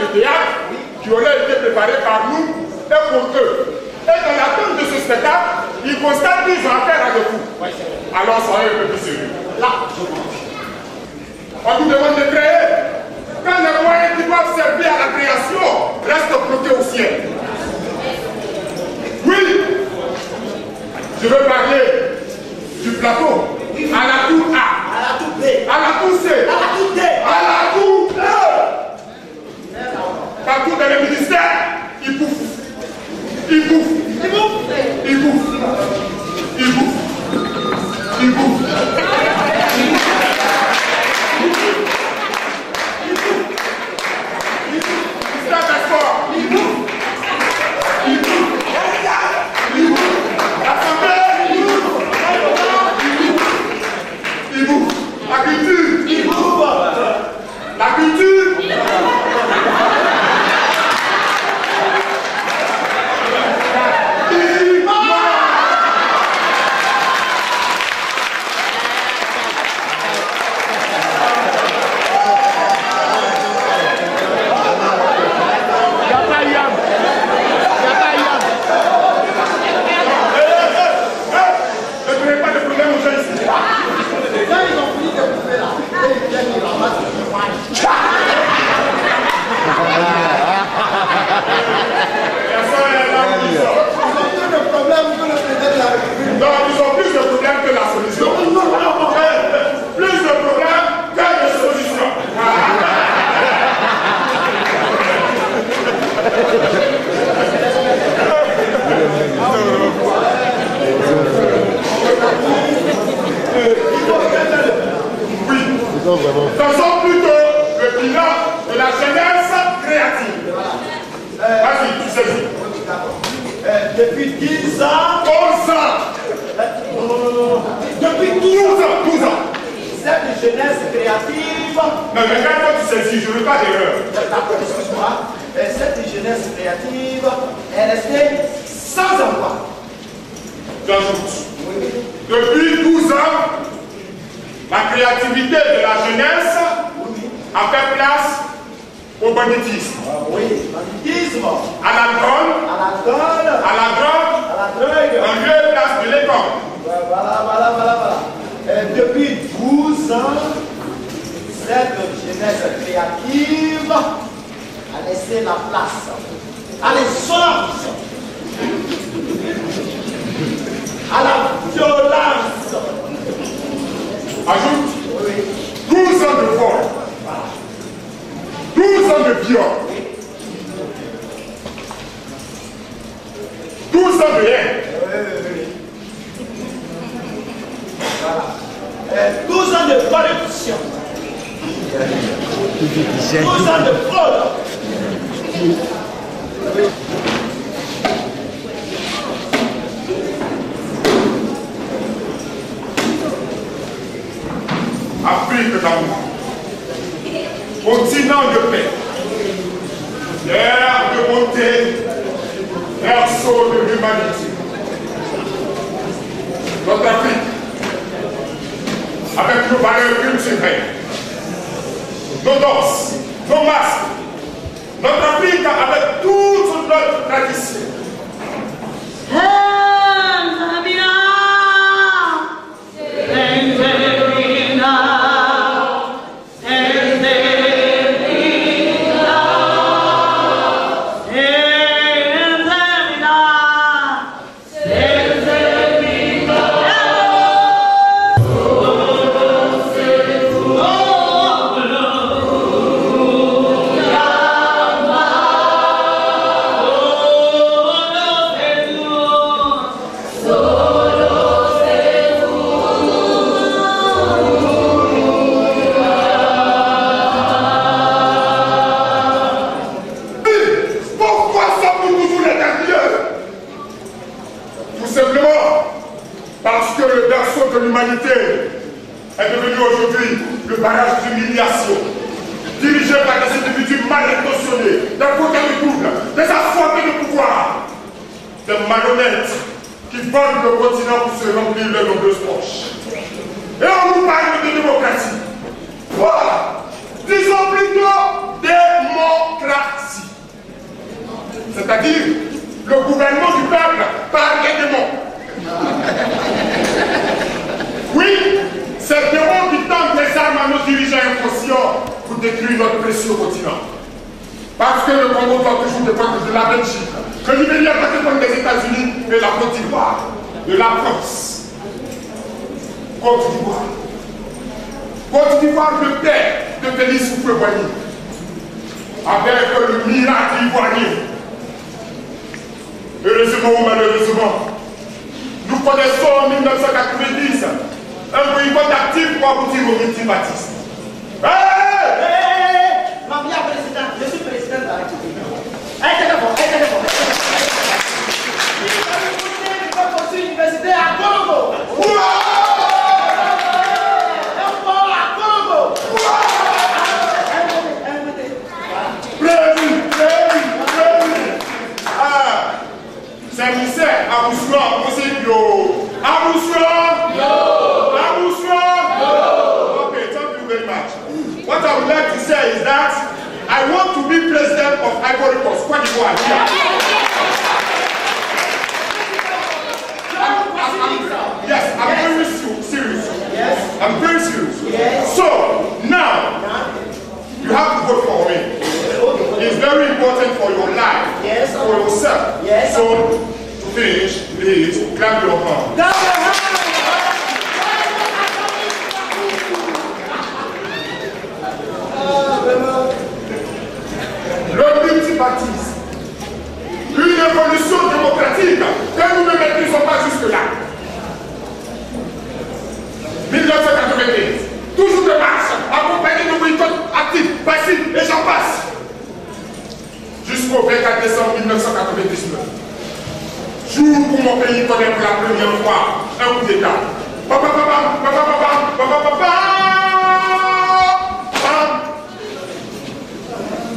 de théâtre qui aurait été préparé par nous et pour eux. Et dans l'attente de ce spectacle, ils constatent qu'ils ont affaire à des coups. Alors soyez un peu plus sérieux. Là, je pense. On nous demande de créer. Quand les moyens qui doivent servir à la création restent bloqués au ciel. Oui, je veux parler du plateau. À la tour A. À la tour B. À la tour C. À la tour D. À la tour E. Partout dans les ministères, ils bouffent. Ils bouffent. Ils bouffent. Ils bouffent. Ils bouffent. Ils bouffent. La culture. Faisons plutôt le bilan de la jeunesse créative. Vas-y, tu sais. Depuis 10 ans. 11 ans. Depuis 12 ans. Cette jeunesse créative. Non, mais quand tu sais, je ne veux pas d'erreur. Excuse-moi. Cette jeunesse créative est restée sans emploi. J'ajoute. Depuis 12 ans, la créativité de la jeunesse a fait place au banditisme. Oui, banditisme. À la drogue. À la drogue. À la drogue. À la drogue. En lieu et place de l'école. Voilà. Depuis 12 ans, cette jeunesse créative a laissé la place à l'insolence, à la violence. Ajoute 12 ans de vol, 12 ans de viol, 12 ans de haine. Voilà. 12 ans de corruption, 12 ans de fraude. Afrique d'amour, continent de paix, terre de bonté, berceau de l'humanité. Notre Afrique, avec nos valeurs culturelles, nos danses, nos masques, notre Afrique avec toute notre tradition. Est devenu aujourd'hui le barrage d'humiliation, dirigé par des individus mal intentionnés, des fauteurs doubles, des affrontés de pouvoir, des malhonnêtes qui volent le continent pour se remplir leurs nombreuses poches. Et on nous parle de démocratie. Voilà, disons plutôt démocratie. c'est-à-dire le gouvernement du peuple par les démons. Oui, ces démons qui tendent les armes à nos dirigeants inconscients pour détruire notre précieux continent. Parce que le Congo doit toujours dépendre de la Belgique, que le Libéria doit dépendre des États-Unis et la Côte d'Ivoire, de la France. Côte d'Ivoire. Côte d'Ivoire, le père de Félix Houphouët-Boigny, avec le miracle ivoirien. Heureusement ou malheureusement, nous connaissons en 1990 un boycott actif pour aboutir au multipartisme. Ma bien président, je suis président de la République. Je vais construire une université à Congo. C'est Moussé, Aboussouan, Moussé Yo. Aboussouan! Yo! Aboussouan! Okay, thank you very much. What I would like to say is that I want to be president of Ivory Coast, Côte d'Ivoire. Yes, I'm very serious. Yes. I'm very serious. Yes. So, now, you have to vote for me. It's very important for your life, yes, for yourself. Yes. So, to finish, please, clap your hands. Le multipartisme, une évolution démocratique que nous ne maîtrisons pas jusque-là. 1995, toujours de marche, accompagné de boycott actifs, passifs et j'en passe. Jusqu'au 24 décembre 1999. Jour où mon pays connaît pour la première fois un coup d'État.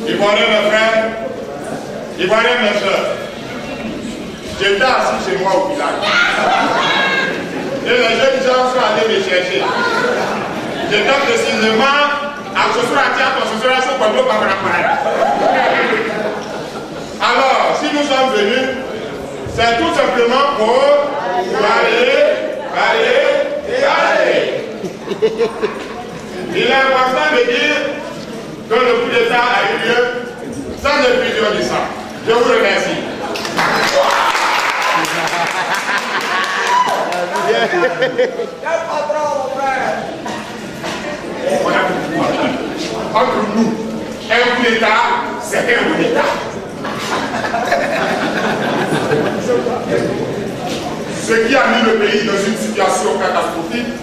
Ivoirien mes frères, Ivoirien mes soeurs, j'étais assis chez moi au village. Et les jeunes gens sont allés me chercher. J'étais précisément à ce soir à ce soir à par l'appareil. Alors, si nous sommes venus, c'est tout simplement pour aller. Il est important de dire que le coup d'État a eu lieu sans effusion du sang. Je vous remercie. Quel patron, mon frère? Entre nous, un coup d'État, c'est un coup d'État. Ce qui a mis le pays dans une situation catastrophique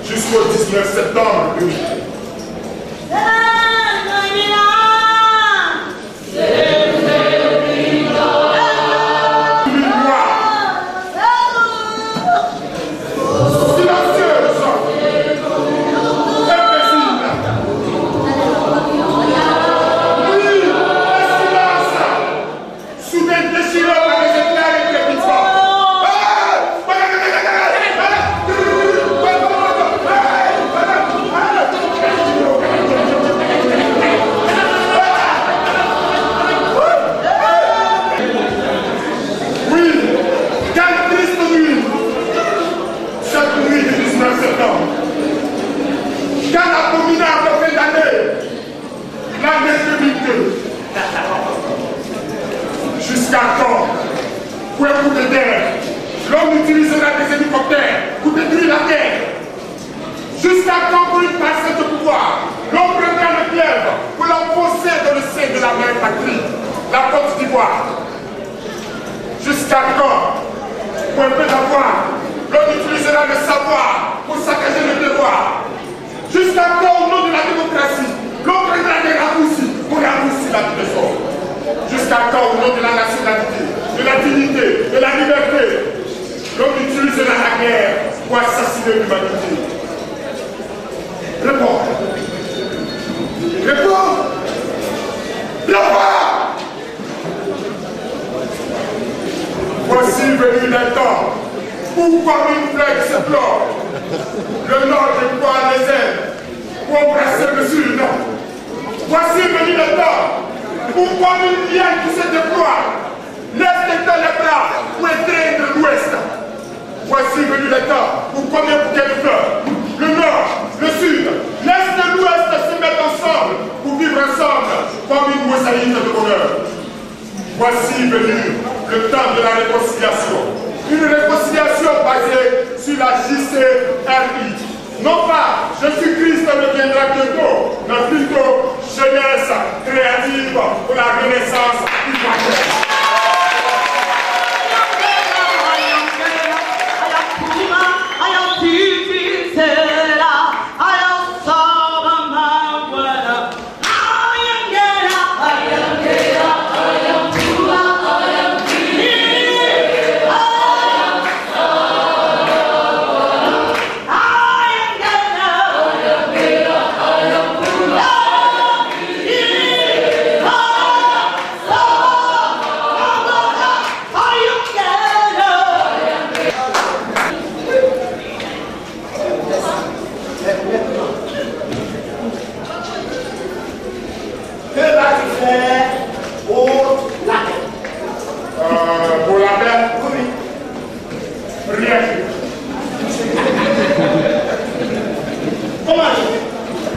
jusqu'au 19 septembre 2000. Jusqu'à quand, pour un coup de terre, l'homme utilisera des hélicoptères pour détruire la terre. Jusqu'à quand, pour une parcelle de pouvoir, l'homme prendra le glaive pour l'enfoncer dans le sein de la mère patrie, la Côte d'Ivoire. Jusqu'à quand, pour un peu d'avoir, l'homme utilisera le savoir pour saccager le devoir. Jusqu'à quand, au nom de la démocratie, l'homme prendra des raccourcis pour raccourcir la vie de sort. Jusqu'à quand, au nom de la nationalité, de la dignité, de la liberté, l'homme utilisera la guerre pour assassiner l'humanité. Réponds. Réponds. Réponds. Voici venu le temps où, comme une fleur qui s'éplore, le nord déploie les ailes pour embrasser le sud. Voici venu le temps ou comme une liane qui se déploie. L'Est étend les bras pour étreindre l'Ouest. Voici venu le temps où comme un bouquet de fleurs, le Nord, le Sud, l'Est et l'Ouest se mettent ensemble pour vivre ensemble comme une mosaïque de bonheur. Voici venu le temps de la réconciliation. Une réconciliation basée sur la JCRI. Non pas Jésus-Christ reviendra bientôt, mais plutôt jeunesse créative pour la renaissance ivoirienne.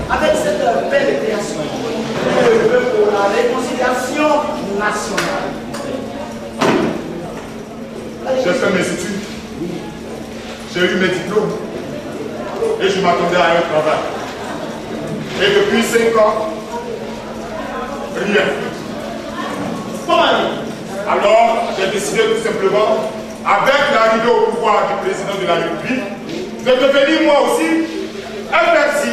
Avec cette belle création, je veux pour la réconciliation nationale. J'ai fait mes études, j'ai eu mes diplômes et je m'attendais à un travail. Et depuis 5 ans, rien. Alors, j'ai décidé tout simplement, avec l'arrivée au pouvoir du président de la République, de devenir moi aussi un Bercy.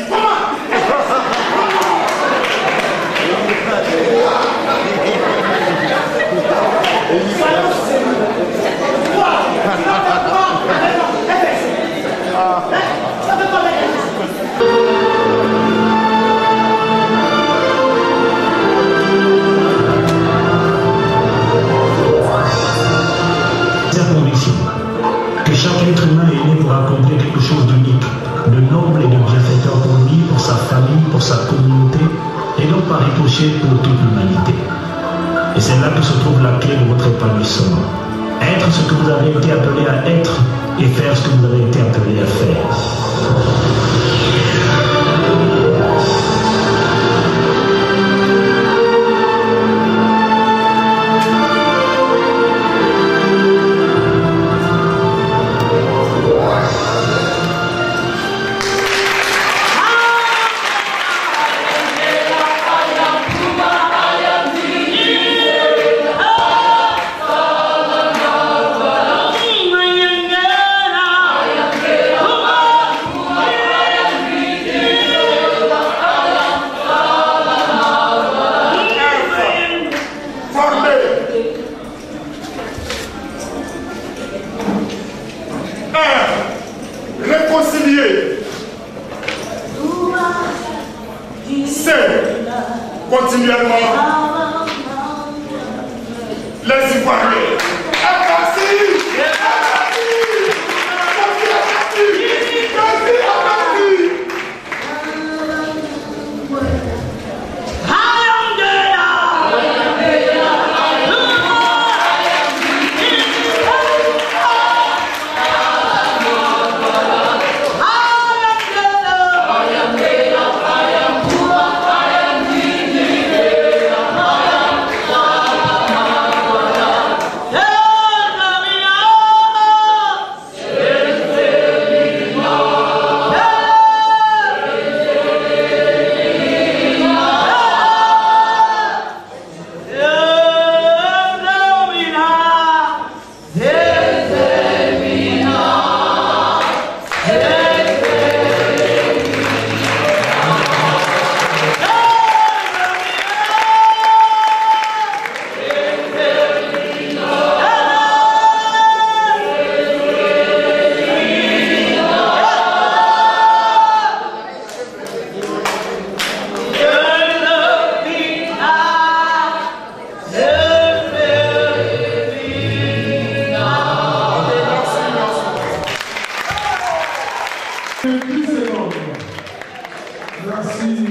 Que chaque être humain est né pour accomplir quelque chose d'unique, de noble et de bienfaiteur pour lui, pour sa famille, pour sa communauté, et donc par ricochet pour toute l'humanité. Et c'est là que se trouve la clé de votre épanouissement. Être ce que vous avez été appelé à être et faire ce que vous avez été appelé à faire. Continuellement, les Ivoiriens. Merci.